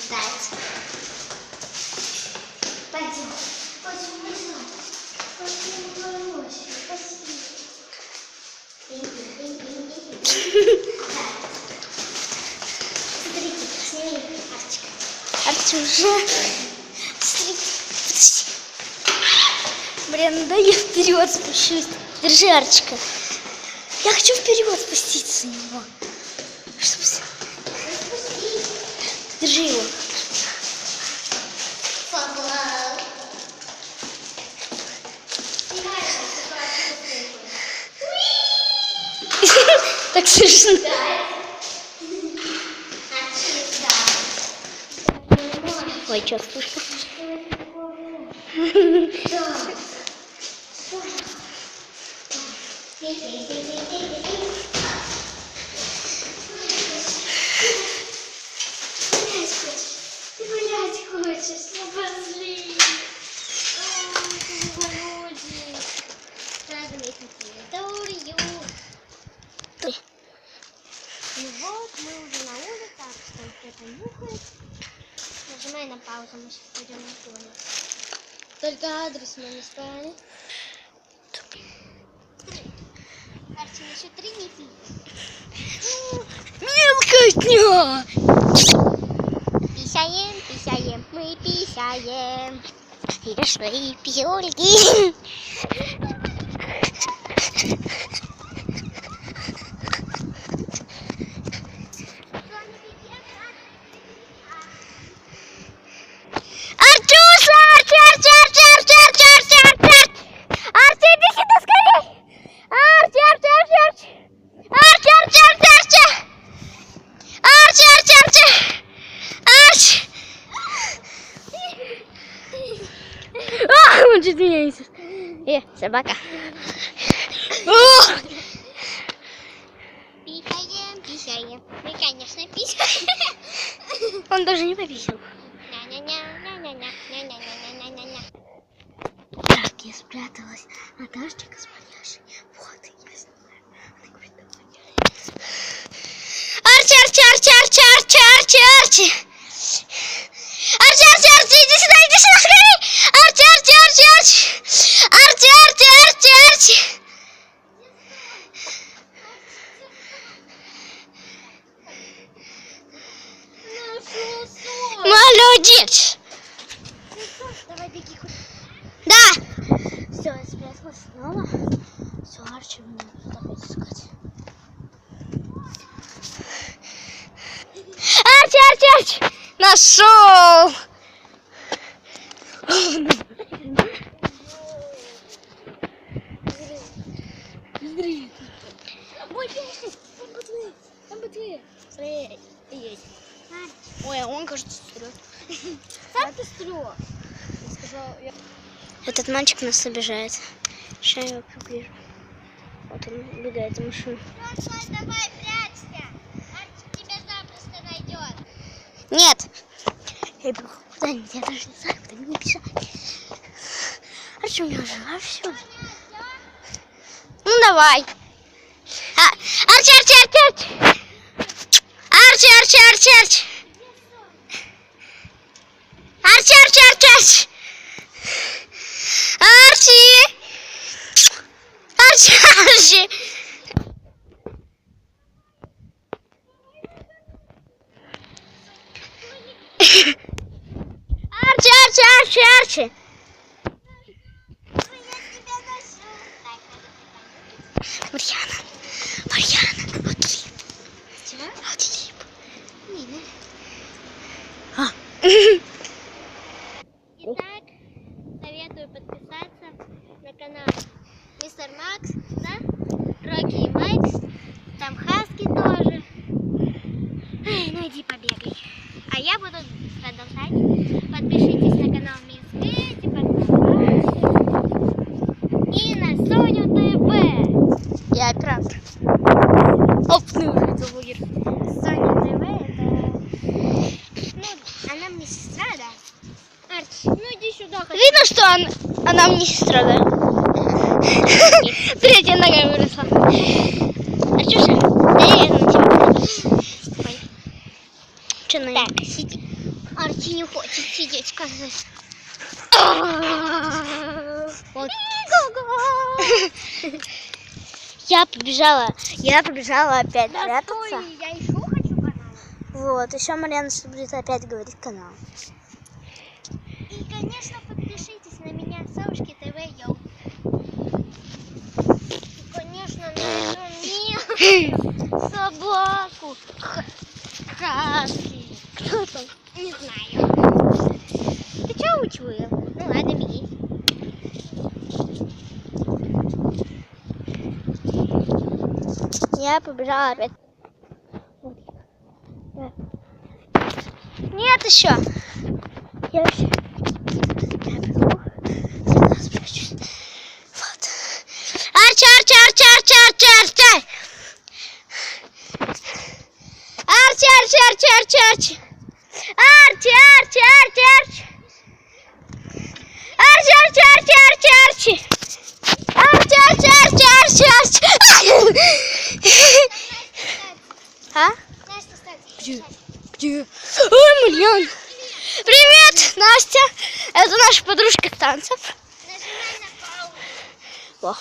Ждать. Пойдем. Пойдем. Смотрите, сними Арчика. Арчи уже. Смотрите, подожди. Блин, да я вперед спущусь. Держи, Арчика. Я хочу вперед спуститься его. Чтобы... Держи его. Так смешно. Ой, что, слушай. Ты гулять хочешь, ну позли. И вот мы уже на улице, там кто-то нюхает. Нажимай на паузу, мы сейчас пойдем на туалет. Только адрес мы не сказали. Арчи, на счет 3 не пить. Мелкотня! Писаем, писаем, мы писаем. И нашли пиёлки. Он чуть меня не слышит. Собака. Писаем, писаем. Мы, конечно, писаем. Он даже не пописал. Так, я спряталась от Арчика с Марьяшей. Вот, я снимаю. Она говорит, давай. Арчи, Арчи, Арчи, Арчи, Арчи, Арчи, Арчи. Арчи, Арчи, Арчи, иди сюда, скорей! Арчи, Арчи, Арчи, Арчи! Арчи, Арчи, Арчи, Арчи! Молодец! Давай беги. Да! Все, я спряталась снова. Все, Арчи мне тут опять искать. Арчи, Арчи, Арчи! Нашел! Смотри. Ой, там бутыль. Смотри, есть. Ой, а он, кажется, стрёт. Сам ты стрёт. Этот мальчик нас обижает. Сейчас я его приближу. Вот он убегает за машину. Давай, прячься. Арчик тебя запросто найдет. Нет. Я бегу куда-нибудь, я даже не знаю, куда мне бежать. Арчи у меня жила, все. Ну давай. Арчи, Арчи, Арчи, Арчи. Арчи, Арчи, Арчи, Арчи. Арчи, Арчи, Арчи, Арчи. Арчи. Арчи, Арчи. Арчи, Арчи, Арчи, Арчи. Марьяна, Марьяна, отлип. Чего? Отлип. Итак, советую подписаться на канал Мистер Макс, да? Рокки и Майкс, там Хаски тоже. Эй, ну иди побегай. А я буду продолжать. Подпишитесь на канал Мисс Кэти, и на Соню ТВ. Я оператор. Оп, ну уже это блогер. Соня ТВ это... Ну, она мне сестра, да? Арчи, ну иди сюда. Видно, что она мне сестра, да? Третья нога выросла. Арчуша, да я на тебя. хочет сидеть, сказать. Вот. Я побежала опять прятаться. Я еще хочу канал. Вот, еще Марьяна будет опять говорить канал. И, конечно, подпишитесь на меня, Совушки ТВ, йоу. И, конечно, на эту собаку. Хаски. Кто там? Не знаю. Ты что учуял? Ну ладно, беги. Я побежала опять. Нет еще. Я еще. Я бегу. Всегда спрячусь. Вот. Арчи, Арчи, Арчи, Арчи, Арчи, Арчи. Арчи, Арчи, Арчи, Арчи, Арчи. Арчи, Арчи, Арчи, Арчи. Арчи, Арчи, Арчи, Арчи, Арчи. Арчи, Арчи, Арчи, Арчи, Арчи. А? Где? Ой, Марьяна. Привет, Настя. Это наша подружка танцев. Нажимай на паузу. Во.